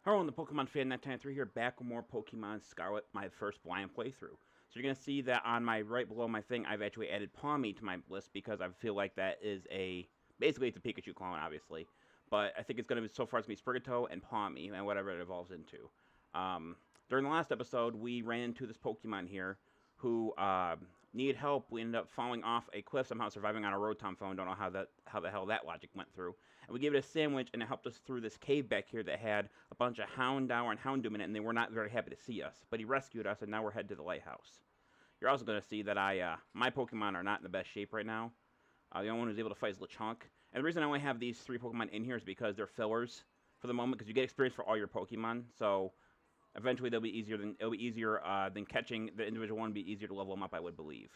Hello, in the Pokemon Fan 993 here, back with more Pokemon Scarlet, my first blind playthrough. So you're going to see that on my right below my thing, I've actually added Pawmi to my list because I feel like that is basically it's a Pikachu clone, obviously. But I think it's going to be, so far it's going to be Sprigatito and Pawmi, and whatever it evolves into. During the last episode, we ran into this Pokemon here who needed help. We ended up falling off a cliff, somehow surviving on a Rotom phone. Don't know how the hell that logic went through. And we gave it a sandwich, and it helped us through this cave back here that had a bunch of Houndour and Houndoom in it, and they were not very happy to see us. But he rescued us, and now we're headed to the lighthouse. You're also going to see that my Pokemon are not in the best shape right now. The only one who's able to fight is Lechonk. And the reason I only have these 3 Pokemon in here is because they're fillers for the moment, because you get experience for all your Pokemon. So eventually it'll be easier than catching the individual one. It'll be easier to level them up, I would believe.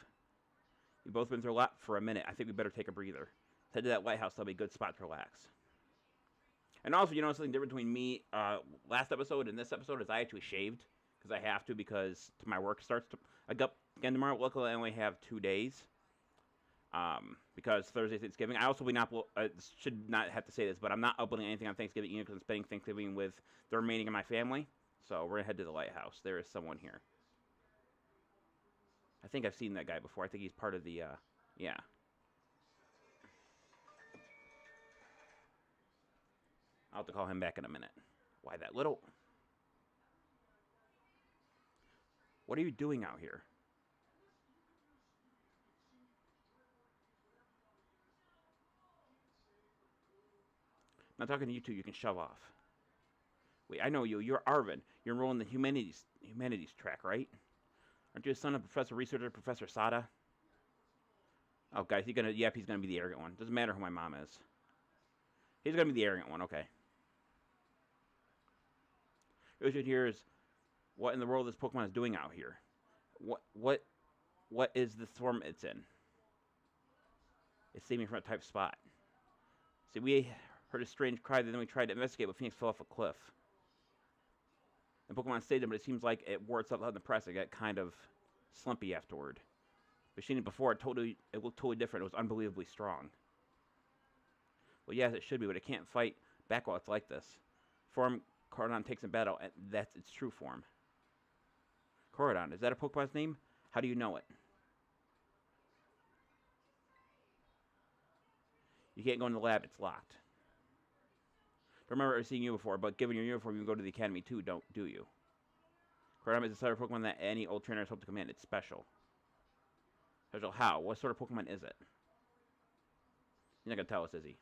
We've both been through a lot for a minute. I think we better take a breather. Head to that lighthouse. That'll be a good spot to relax. And also, you know, something different between me last episode and this episode is I actually shaved. Because I have to, because my work starts to... I got again tomorrow. Luckily, I only have 2 days. Because Thursday's Thanksgiving. I also should not have to say this, but I'm not uploading anything on Thanksgiving either because I'm spending Thanksgiving with the remaining of my family. So we're going to head to the lighthouse. There is someone here. I think I've seen that guy before. I think he's part of the, yeah. I'll have to call him back in a minute. Why that little... What are you doing out here? I'm not talking to you two. You can shove off. Wait, I know you. You're Arvin. You're enrolling the humanities track, right? Aren't you the son of Professor Researcher, Professor Sada? Oh, guys, he's gonna be the arrogant one. Doesn't matter who my mom is. He's gonna be the arrogant one, okay. The issue here is, what in the world this Pokemon is doing out here? What is the form it's in? It's saving from a type spot. See, we heard a strange cry, then we tried to investigate, but Phoenix fell off a cliff. The Pokemon stayed there, but it seems like it wore itself out in the press. It got kind of slumpy afterward. But seen it before, it looked totally different. It was unbelievably strong. Well, yes, it should be, but it can't fight back while it's like this. Form Koraidon takes in battle, and that's its true form. Koraidon, is that a Pokemon's name? How do you know it? You can't go in the lab, it's locked. Remember seeing you before, but given your uniform, you can go to the academy too, do you? Koraidon is a sort of Pokemon that any old trainers hope to command. It's special. Special how? What sort of Pokemon is it? He's not going to tell us, is he?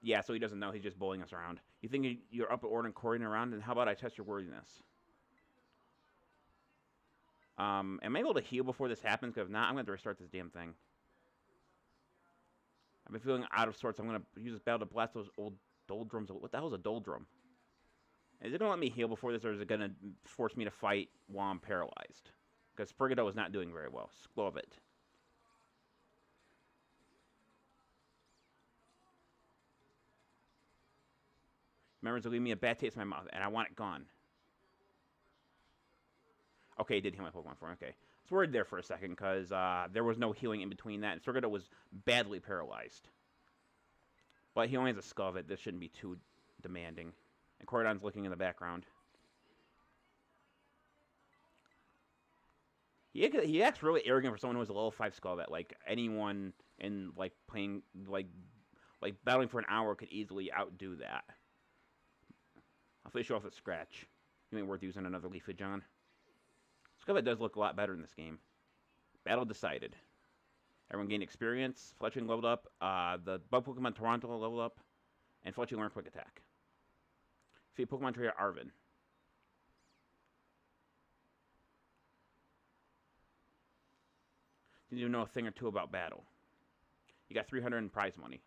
Yeah, so he doesn't know. He's just bullying us around. You think you're up at ordering Koraidon around? And how about I test your worthiness? Am I able to heal before this happens? Because if not, I'm going to restart this damn thing. I've been feeling out of sorts. I'm going to use this battle to blast those old doldrums. What the hell is a doldrum? Is it going to let me heal before this, or is it going to force me to fight while I'm paralyzed? Because Sprigatito is not doing very well. Sklovit. Memories will leave me a bad taste in my mouth, and I want it gone. Okay, it did heal my Pokemon form. Okay. I was worried there for a second, because there was no healing in between that, and Sprigatito was badly paralyzed. But he only has a Sklovit. This shouldn't be too demanding. And Koraidon's looking in the background. He acts really arrogant for someone who has a level 5 Sklovit. Like, anyone in, like, playing, like battling for an hour could easily outdo that. I'll finish you off with Scratch. You ain't worth using another Leafage on. Scarlet does look a lot better in this game. Battle decided. Everyone gained experience. Fletchling leveled up. The Bug Pokemon Toronto leveled up. And Fletchling learned Quick Attack. Defeat Pokemon Trainer Arvin. You need to know a thing or two about battle. You got 300 in prize money.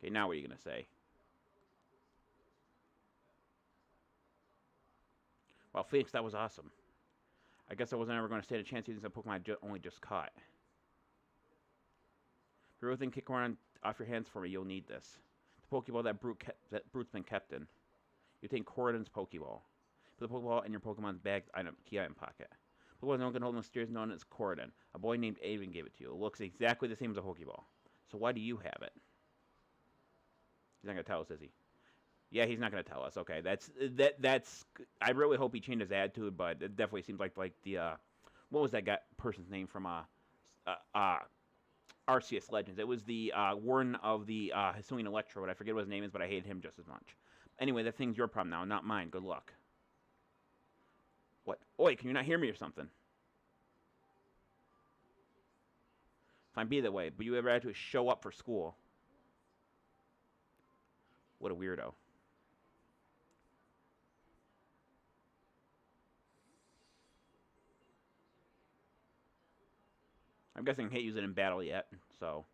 Okay, now what are you going to say? Well, Phoenix, that was awesome. I guess I wasn't ever going to stand a chance using some Pokemon I only just caught. If you're really kick around off your hands for me, you'll need this. The Pokeball that Brute's been kept in. You take Koraidon's Pokeball. Put the Pokeball in your Pokemon's bag key item pocket. Who was no one can hold mysterious known as Koraidon. A boy named Avon gave it to you. It looks exactly the same as a Pokeball. So why do you have it? He's not gonna tell us, is he? Yeah, he's not gonna tell us. Okay, that's. I really hope he changed his attitude, but it definitely seems like the what was that person's name from Arceus Legends? It was the warden of the Hisuian Electrode. I forget what his name is, but I hate him just as much. Anyway, that thing's your problem now, not mine. Good luck. What? Oi, can you not hear me or something? Fine, be that way, but you ever had to show up for school. What a weirdo. I'm guessing he ain't using it in battle yet, so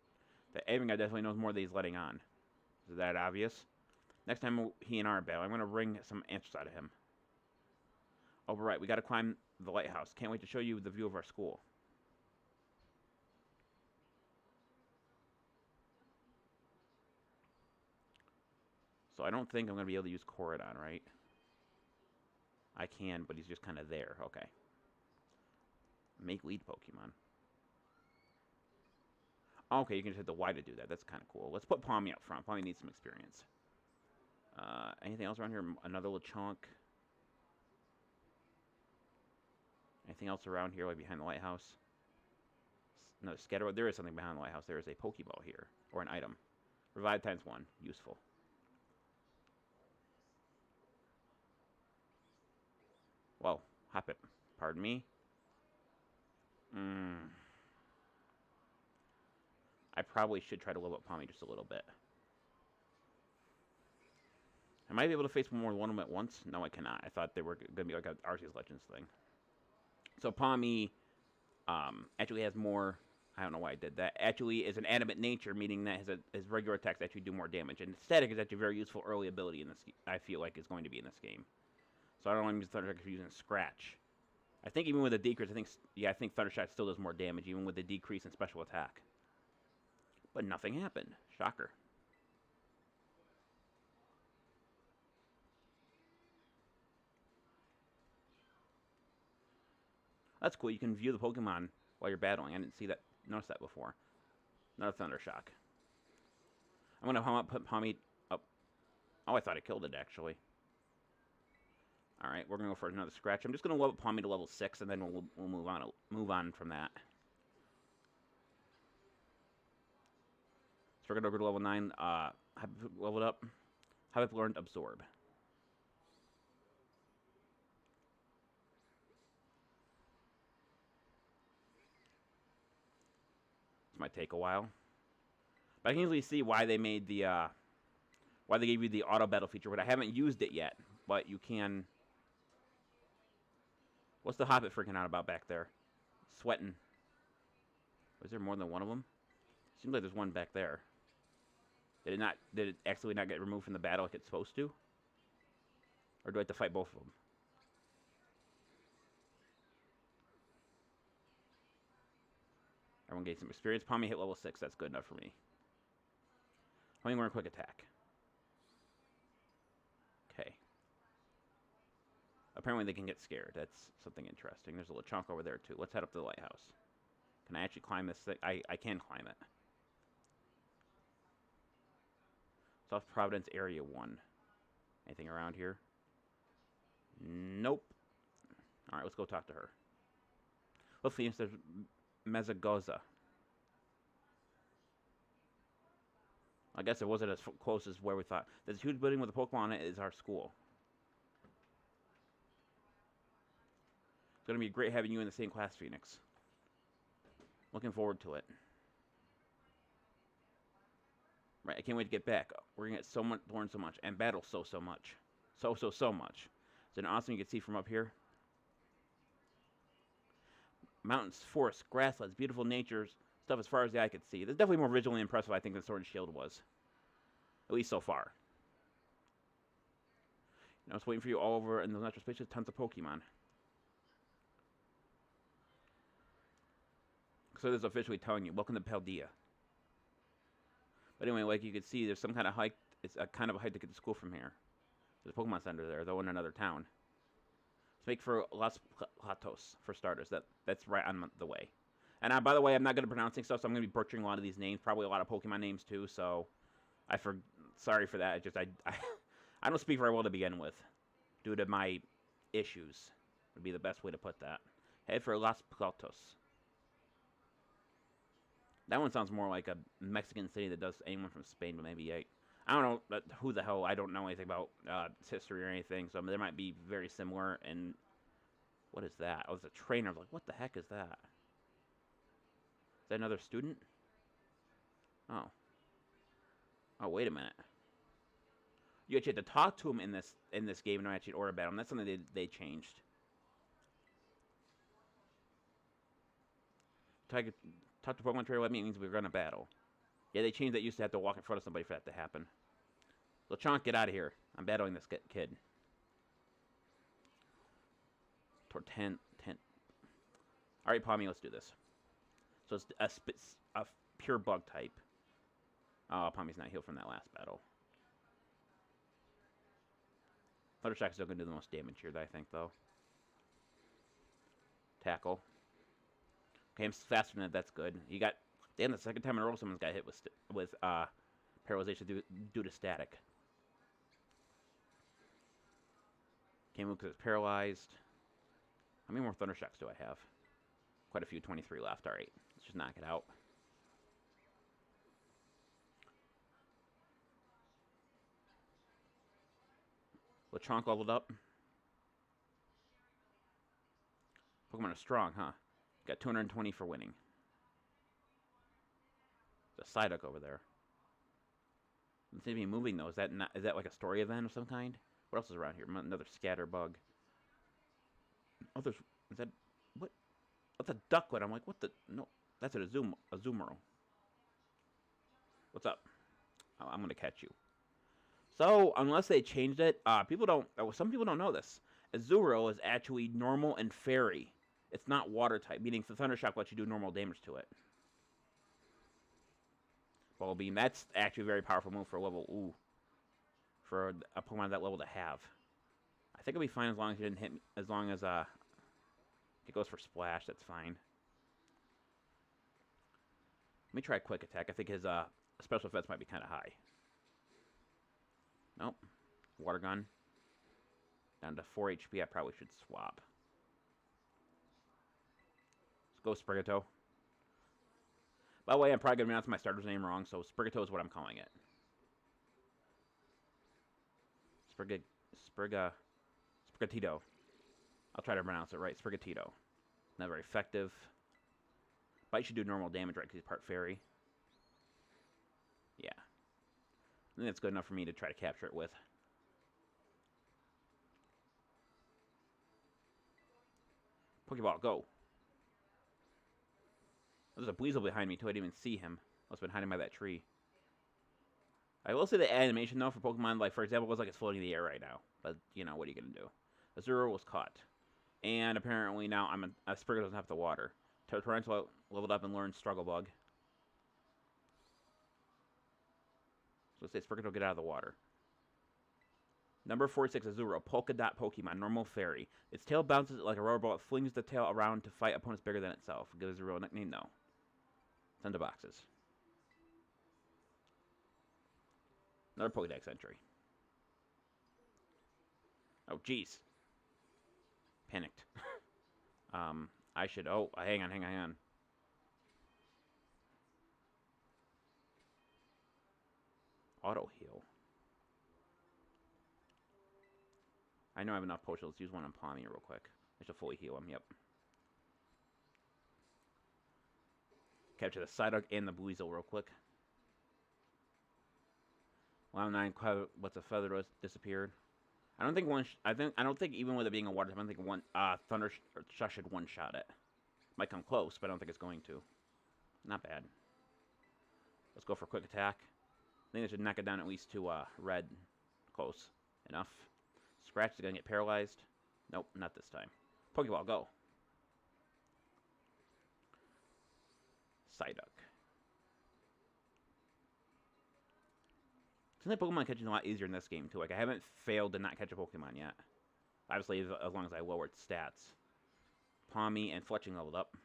the Avon guy definitely knows more than he's letting on. Is that obvious? Next time he and I are battle, I'm gonna wring some answers out of him. Oh, right, we gotta climb the lighthouse. Can't wait to show you the view of our school. So I don't think I'm gonna be able to use Koraidon, right? I can, but he's just kind of there. Okay. Make lead Pokemon. Okay, you can just hit the Y to do that. That's kind of cool. Let's put Palmy up front. Palmy needs some experience. Anything else around here? Another little chunk. Anything else around here, like behind the lighthouse? Another scatter. There is something behind the lighthouse. There is a Pokeball here, or an item. Revelaed ×1. Useful. Whoa. Hop it. Pardon me. I probably should try to level up Palmy just a little bit. I might be able to face more than one of them at once. No, I cannot. I thought they were going to be like an Arceus Legends thing. So Palmy actually has more... I don't know why I did that. Actually is an animate nature, meaning that his regular attacks actually do more damage. And static is actually a very useful early ability in this. I feel like is going to be in this game. So I don't want to use Thunderstruck if you're using Scratch. I think even with a decrease, I think Thunderstruck still does more damage, even with the decrease in special attack. But nothing happened. Shocker. That's cool. You can view the Pokemon while you're battling. I didn't notice that before. Another Thunder Shock. I'm gonna put Palmy up. Oh, I thought I killed it actually. All right, we're gonna go for another scratch. I'm just gonna level Palmy to level 6, and then we'll move on from that. So we're gonna go to level 9. Have leveled up. Have I learned Absorb? This might take a while, but I can easily see why they made the why they gave you the auto battle feature. But I haven't used it yet. But you can. What's the Hobbit freaking out about back there? Sweating. Was there more than one of them? Seems like there's one back there. Did it actually not get removed from the battle like it's supposed to? Or do I have to fight both of them? Everyone gained some experience. Palmy hit level 6. That's good enough for me. Palmy learn quick attack. Okay. Apparently they can get scared. That's something interesting. There's a little chunk over there too. Let's head up to the lighthouse. Can I actually climb this thing? I can climb it. South Providence Area 1. Anything around here? Nope. Alright, let's go talk to her. Hopefully there's Mezagoza. I guess it wasn't as close as where we thought. This huge building with a Pokemon on it is our school. It's going to be great having you in the same class, Phoenix. Looking forward to it. Right, I can't wait to get back. We're going to get so much, learn so much, and battle so much. So much. Is it awesome you can see from up here? Mountains, forests, grasslands, beautiful nature, stuff as far as the eye could see. This is definitely more visually impressive, I think, than Sword and Shield was. At least so far. You know, I was waiting for you all over in those natural spaces, tons of Pokemon. So this is officially telling you, welcome to Paldea. But anyway, like you can see, there's some kind of hike. It's a kind of a hike to get to school from here. There's a Pokemon Center there, though in another town. Let's make for Los Platos for starters. That's right on the way. And by the way, I'm not good at pronouncing stuff, so I'm going to be butchering a lot of these names. Probably a lot of Pokemon names too. So sorry for that. It's just I don't speak very well to begin with, due to my issues. Would be the best way to put that. Head for Los Platos. That one sounds more like a Mexican city that does anyone from Spain, but maybe I don't know who the hell. I don't know anything about its history or anything, so there might be very similar. And what is that? Oh, it's a trainer. I was like, what the heck is that? Is that another student? Oh. Oh, wait a minute. You actually have to talk to him in this game, and not actually order battle. And that's something they changed. Talk to Pokemon trainer. What means we're gonna battle. Yeah, they changed that. Used to have to walk in front of somebody for that to happen. Lechonk, get out of here. I'm battling this kid. Torten. Alright, Palmy, let's do this. So it's a pure bug type. Oh, Palmy's not healed from that last battle. Fluttershy's still going to do the most damage here, I think, though. Tackle. Okay, I'm faster than that. That's good. You got... Damn, the second time in a row someone's got hit with paralyzation due to static. Can't move because it's paralyzed. How many more Thundershocks do I have? Quite a few. 23 left. Alright, let's just knock it out. Lechonk leveled up. Pokemon are strong, huh? Got 220 for winning. There's a Psyduck over there. Doesn't seem to be moving though. Is that like a story event of some kind? What else is around here? Another Scatterbug. Oh, is that what? That's a Ducklet. I'm like, what the? No, that's a Azumarill. What's up? Oh, I'm gonna catch you. So unless they changed it, some people don't know this. Azumarill is actually normal and fairy. It's not water type, meaning the Thundershock lets you do normal damage to it. Ball Beam, that's actually a very powerful move for a level, for a Pokemon at that level to have. I think it'll be fine as long as you didn't hit me, as long as it goes for Splash, that's fine. Let me try Quick Attack. I think his special defense might be kind of high. Nope. Water Gun. Down to 4 HP, I probably should swap. Let's go Sprigato. By the way, I'm probably going to pronounce my starter's name wrong, so Sprigato is what I'm calling it. Sprigatito. I'll try to pronounce it right. Sprigatito. Not very effective. Bite should do normal damage, right, because he's part fairy. Yeah. I think that's good enough for me to try to capture it with. Pokeball, go. There's a Weasel behind me, too. I didn't even see him. Must have been hiding by that tree. I will say the animation, though, for Pokemon, like, for example, was like it's floating in the air right now. But, you know, what are you going to do? Azurill was caught. And apparently now Sprigatito doesn't have the water. Torrential leveled up and learned Struggle Bug. So let's say Sprigatito, get out of the water. Number 46, Azurill, Polka Dot Pokemon, normal fairy. Its tail bounces like a rubber ball. It flings the tail around to fight opponents bigger than itself. Give Azurill a nickname? No. Send to boxes. Another Pokedex entry. Oh, jeez. Panicked. I should... Oh, hang on. Auto heal. I know I have enough potions. Let's use one on Palmy real quick. I should fully heal him. Yep. Capture the Psyduck and the Weasel real quick. Wow, 9. What's a feather disappeared? I don't think I don't think even with it being a water type, I don't think one Thundershock should one-shot it. Might come close, but I don't think it's going to. Not bad. Let's go for Quick Attack. I think I should knock it down at least to red. Close enough. Scratch is gonna get paralyzed. Nope, not this time. Pokeball, go. Psyduck. Seems like Pokemon catching a lot easier in this game, too. Like, I haven't failed to not catch a Pokemon yet. Obviously, as long as I lowered stats. Palmy and Fletching leveled up.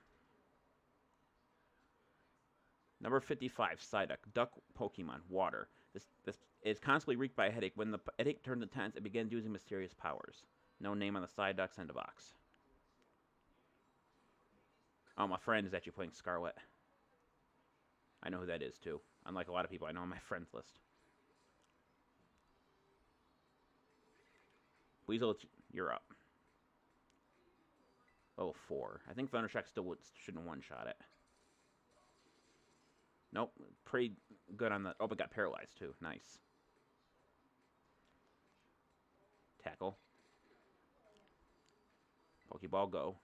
Number 55, Psyduck. Duck Pokemon. Water. This is constantly wreaked by a headache. When the headache turns intense, it begins using mysterious powers. No name on the Psyduck. Send a box. Oh, my friend is actually playing Scarlet. I know who that is, too. Unlike a lot of people I know on my friends list. Weasel, you're up. Level 4. I think Thundershock still shouldn't one-shot it. Nope. Pretty good on the... Oh, but got paralyzed, too. Nice. Tackle. Pokeball, go.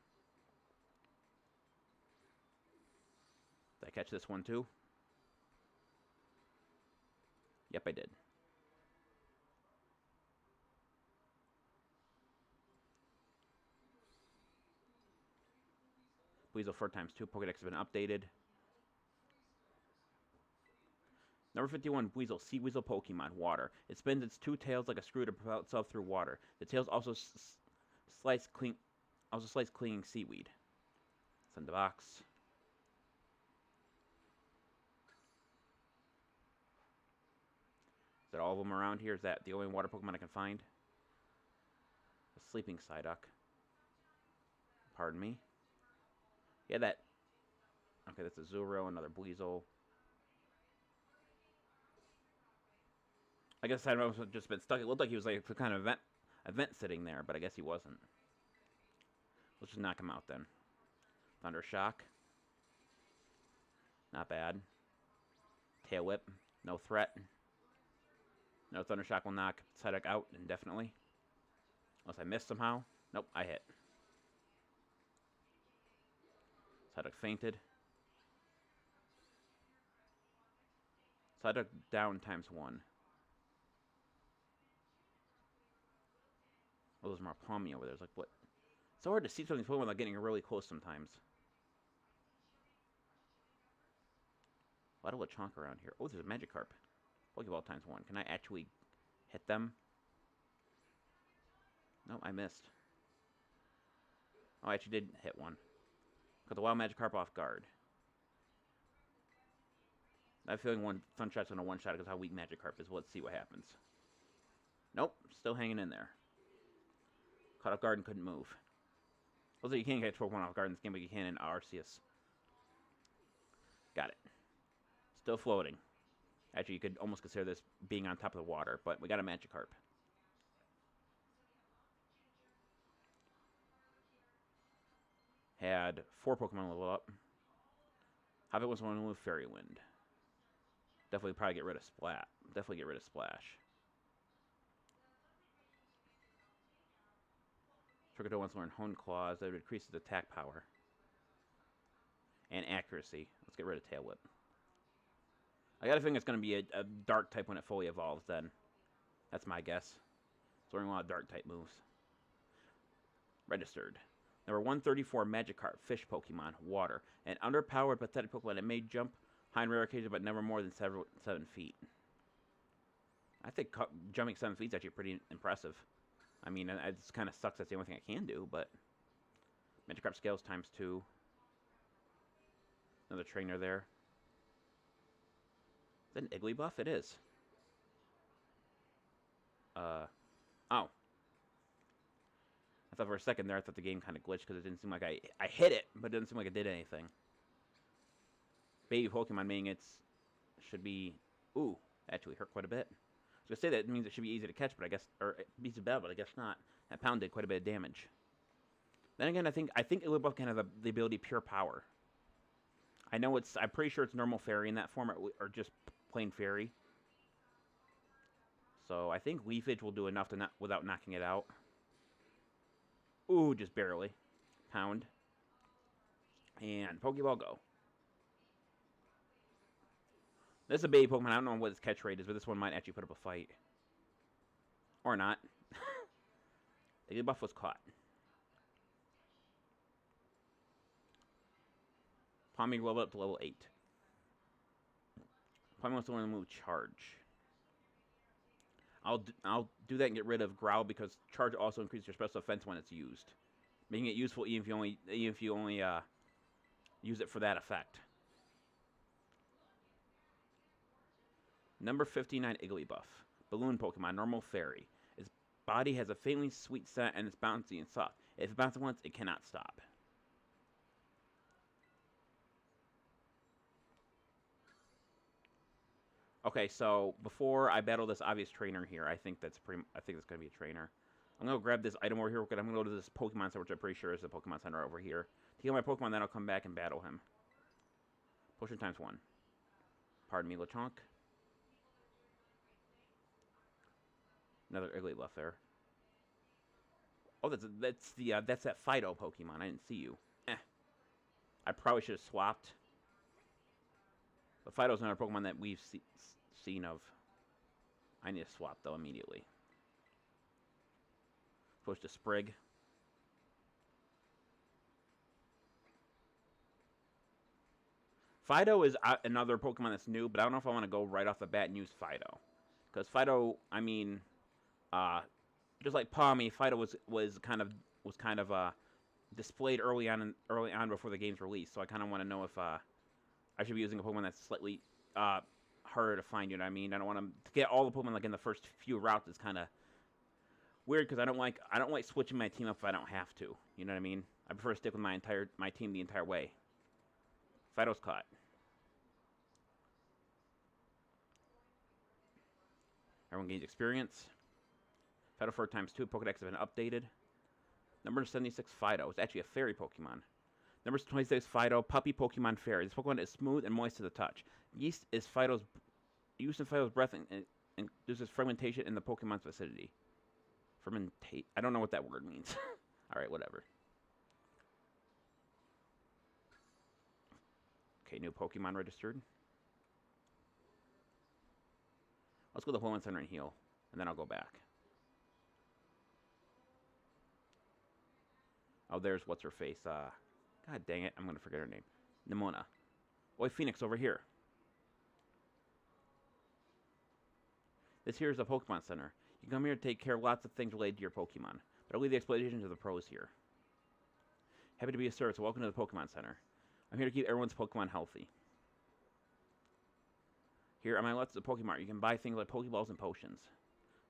Did I catch this one, too? Yep, I did. Weasel 4x2. Pokedex has been updated. Number 51, Weasel. Sea Weasel Pokemon. Water. It spins its two tails like a screw to propel itself through water. The tails also slice clinging seaweed. Send the box. Is that all of them around here? Is that the only water Pokemon I can find? A sleeping Psyduck. Pardon me. Yeah, that... Okay, that's a Zuro, another Weasel. I guess I must have just been stuck. It looked like he was like some kind of event sitting there, but I guess he wasn't. Let's just knock him out then. Thunder Shock. Not bad. Tail Whip. No threat. No, Thunder Shock will knock Psyduck out indefinitely. Unless I miss somehow. Nope, I hit. Psyduck fainted. Psyduck down ×1. Oh, there's more Palmy over there. It's like, what? It's so hard to see something Pokemon without getting really close sometimes. A lot of Lechonk around here. Oh, there's a Magikarp. Pokeball ×1. Can I actually hit them? No, I missed. Oh, I actually did hit one. Got the Wild Magikarp off guard. I have a feeling one Thundershot's going to one-shot because how weak Magikarp is. Let's see what happens. Nope, still hanging in there. Caught off guard and couldn't move. Also, you can't catch Pokemon off guard in this game, but you can in Arceus. Got it. Still floating. Actually, you could almost consider this being on top of the water, but we got a Magikarp. Had 4 Pokemon level up. Hobbit was one to move Fairy Wind. Definitely probably get rid of Splat. Definitely get rid of Splash. Tricodo wants to learn Hone Claws. That increases attack power. And accuracy. Let's get rid of Tail Whip. I got a feeling it's going to be a dark type when it fully evolves then. That's my guess. So we're going to want dark type moves. Registered. Number 134, Magikarp, fish Pokemon, water. An underpowered, pathetic Pokemon. It may jump high in rare occasions, but never more than 7 feet. I think jumping 7 feet is actually pretty impressive. I mean, it kind of sucks. That's the only thing I can do, but Magikarp scales ×2. Another trainer there. Is that an Igglybuff? It is. Oh. I thought for a second there, I thought the game kind of glitched because it didn't seem like I hit it, but it didn't seem like it did anything. Baby Pokemon, meaning it's should be... Ooh, actually hurt quite a bit. I was going to say that it means it should be easy to catch, but I guess... Or easy to battle, but I guess not. That pound did quite a bit of damage. Then again, I think Igglybuff can have the ability Pure Power. I know it's... I'm pretty sure it's normal Fairy in that form, or just plain Fairy. So I think Leafage will do enough to without knocking it out. Ooh, just barely. Pound. And Pokeball, go. This is a baby Pokemon. I don't know what its catch rate is, but this one might actually put up a fight. Or not. The buff was caught. Palmy leveled up to level 8. Palmy wants to learn the move Charge. I'll do that and get rid of Growl because Charge also increases your special defense when it's used, making it useful even if you only use it for that effect. Number 59 Igglybuff. Balloon Pokemon, normal fairy. Its body has a faintly sweet scent and it's bouncy and soft. If it bounces once, it cannot stop. Okay, so before I battle this obvious trainer here, I think that's gonna be a trainer. I'm gonna grab this item over here. I'm gonna go to this Pokemon Center, which I'm pretty sure is the Pokemon Center over here. To heal my Pokemon, then I'll come back and battle him. Potion times 1. Pardon me, Lechonk. Another Igglybuff there. Oh, that's that Fido Pokemon. I didn't see you. I probably should have swapped. But Fido's another Pokemon that we've seen of. I need to swap though immediately. Supposed to Sprig. Fido is another Pokemon that's new, but I don't know if I want to go right off the bat and use Fido. Because Fido, I mean, just like Palmy, Fido was kind of displayed early on before the game's release. So I kind of want to know if I should be using a Pokemon that's slightly harder to find. You know what I mean? I don't want to get all the Pokemon like in the first few routes. Is kind of weird because I don't like switching my team up if I don't have to. You know what I mean? I prefer to stick with my team the entire way. Fido's caught. Everyone gains experience. Fido 4 times 2 Pokedex have been updated. Number 76 Fido is actually a fairy Pokemon. Number 26 Fido, puppy Pokemon fairy. This Pokemon is smooth and moist to the touch. Yeast is used in Fido's breath and induces fermentation in the Pokemon's vicinity. I don't know what that word means. Alright, whatever. Okay, new Pokemon registered. Let's go to the Pokemon Center and heal, and then I'll go back. Oh, there's what's-her-face. God dang it, I'm going to forget her name. Nimona. Oi, Phoenix, over here. This here is the Pokemon Center. You can come here to take care of lots of things related to your Pokemon, but I'll leave the explanation to the pros here. Happy to be of service. Welcome to the Pokemon Center. I'm here to keep everyone's Pokemon healthy. Here, on my left is a Pokemart. You can buy things like Pokeballs and potions.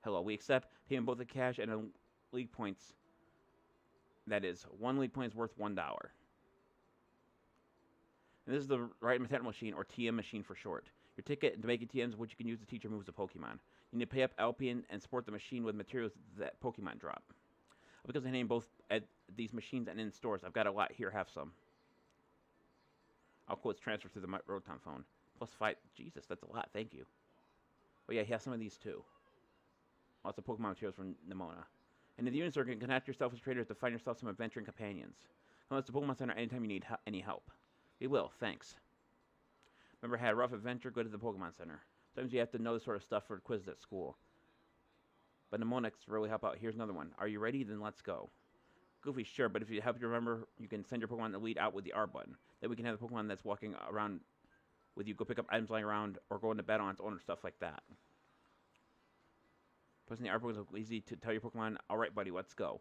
Hello, we accept payment both in cash and in league points. That is, 1 league point is worth $1. And this is the right Maternal Machine, or TM Machine for short. Your ticket to make it TMs, which you can use to teach or moves a Pokemon. You need to pay up LP and support the machine with materials that Pokemon drop. Because I name both at these machines and in stores, I've got a lot here. Have some. I'll quote transfer through the Rotom phone. Plus 5. Jesus, that's a lot. Thank you. Oh yeah, he has some of these too. Lots of Pokemon materials from Nimona. And in the unit circuit, connect yourself with traders to find yourself some adventuring companions. Come to the Pokemon Center anytime you need any help. We will, thanks. Remember, had a rough adventure, go to the Pokemon Center. Sometimes you have to know this sort of stuff for quizzes at school. But mnemonics really help out. Here's another one. Are you ready? Then let's go. Goofy, sure, but if you help you remember, you can send your Pokemon to lead out with the R button. Then we can have the Pokemon that's walking around with you go pick up items lying around or go into battle on its own or stuff like that. Pressing the R button is easy to tell your Pokemon, alright buddy, let's go.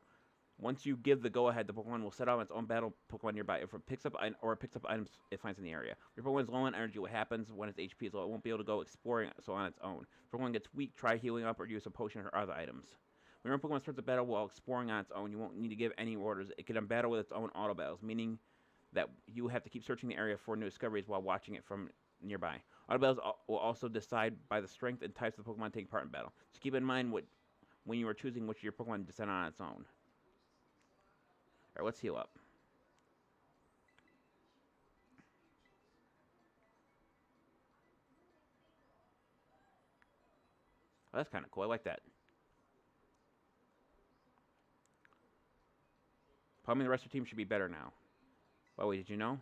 Once you give the go-ahead, the Pokemon will set off its own battle Pokemon nearby. If it picks up items it finds in the area. If your Pokemon is low on energy, what happens when its HP is low? It won't be able to go exploring so on its own. If Pokemon gets weak, try healing up or use a potion or other items. When your Pokemon starts a battle while exploring on its own, you won't need to give any orders. It can battle with its own auto battles, meaning that you have to keep searching the area for new discoveries while watching it from nearby. Auto battles will also decide by the strength and types of the Pokemon taking part in battle. So keep in mind when you are choosing which of your Pokemon to send on its own. Alright, let's heal up. Oh, that's kind of cool. I like that. Probably the rest of the team should be better now. Well, wait, did you know? When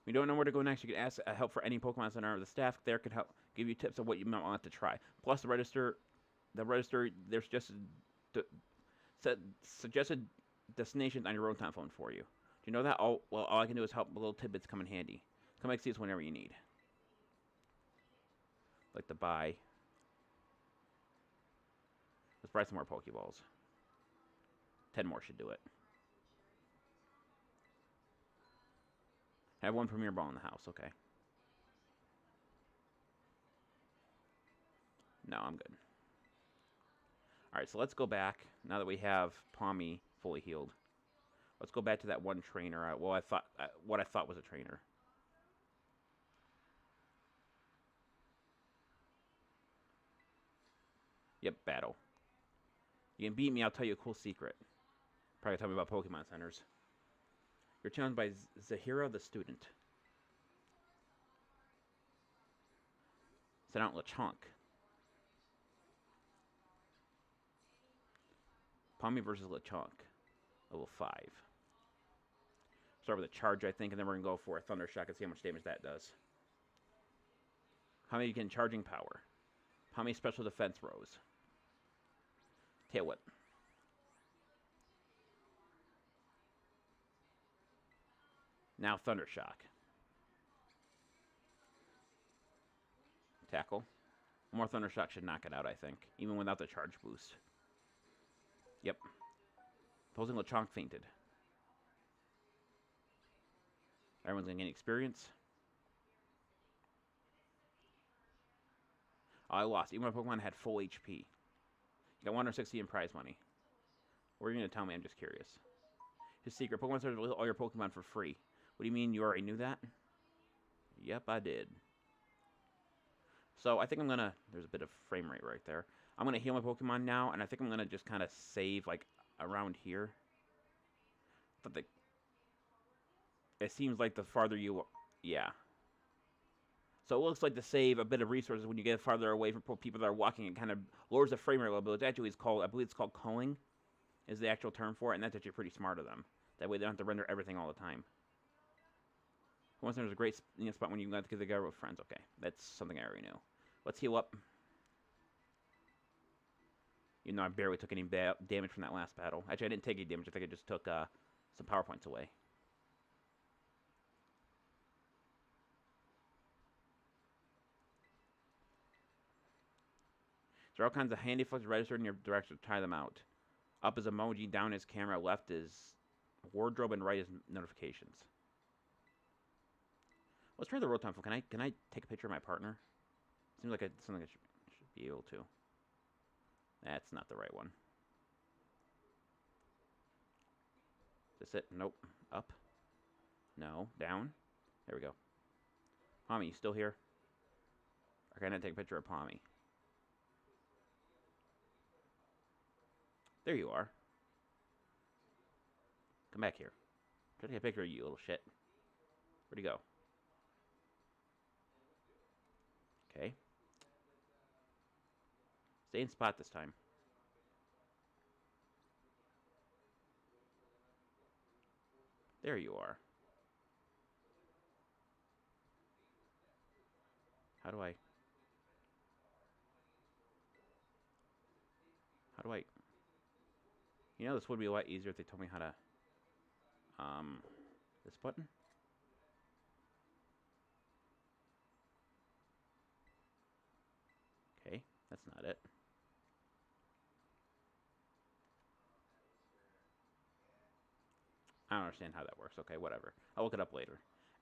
you don't know where to go next, you can ask help for any Pokemon Center. The staff there can help give you tips on what you might want to try. Plus, the register, there's just suggested destinations on your Rotom phone for you. Do you know that? All I can do is help. Little tidbits come in handy. Come back see us whenever you need. Like to buy. Let's buy some more Pokeballs. 10 more should do it. I have one Premier Ball in the house. Okay. No, I'm good. Alright, so let's go back. Now that we have Palmy fully healed. Let's go back to that one trainer. Well, what I thought was a trainer. Yep, battle. You can beat me, I'll tell you a cool secret. Probably tell me about Pokemon Centers. You're challenged by Zahira the student. Send out Lechonk. Palmy versus Lechonk. Level 5. Start with a charge, I think, and then we're going to go for a Thunder Shock and see how much damage that does. How many can charging power? Palmy special defense rose. Tail Whip. Now Thunder Shock. Tackle. One more Thunder Shock should knock it out, I think. Even without the charge boost. Yep. Opposing Lechonk fainted. Everyone's going to gain experience. Oh, I lost. Even my Pokemon had full HP. You got 160 in prize money. What are you going to tell me? I'm just curious. His secret. Pokemon Center release all your Pokemon for free. What do you mean you already knew that? Yep, I did. So I think I'm going to... There's a bit of frame rate right there. I'm going to heal my Pokemon now, and I think I'm going to just kind of save, like, around here. But it seems like the farther you... Yeah. So it looks like to save a bit of resources when you get farther away from people that are walking. It kind of lowers the frame rate a little bit. It's actually called... I believe it's called culling is the actual term for it, and that's actually pretty smart of them. That way they don't have to render everything all the time. Once there's a great spot when you got to get together with friends. Okay, that's something I already knew. Let's heal up. You know, I barely took any damage from that last battle. Actually, I didn't take any damage. I think I just took some power points away. There are all kinds of handy flicks registered in your direction to try them out. Up is emoji, down is camera, left is wardrobe, and right is notifications. Let's try the Rotom phone. Can I take a picture of my partner? Seems like something I should be able to. That's not the right one. Is this it? Nope. Up. No. Down. There we go. Palmy, you still here? Or can I take a picture of Palmy? There you are. Come back here. Try to take a picture of you, little shit. Where'd he go? Okay. Stay in spot this time. There you are. How do I... You know, this would be a lot easier if they told me how to... This button? Okay, that's not it. I don't understand how that works. Okay, whatever. I'll look it up later.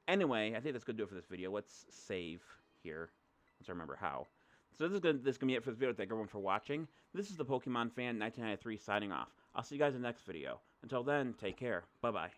Anyway, I think that's going to do it for this video. Let's save here. Let's remember how. So this is going to be it for this video. Thank everyone for watching. This is the Pokemon Fan 1993 signing off. I'll see you guys in the next video. Until then, take care. Bye-bye.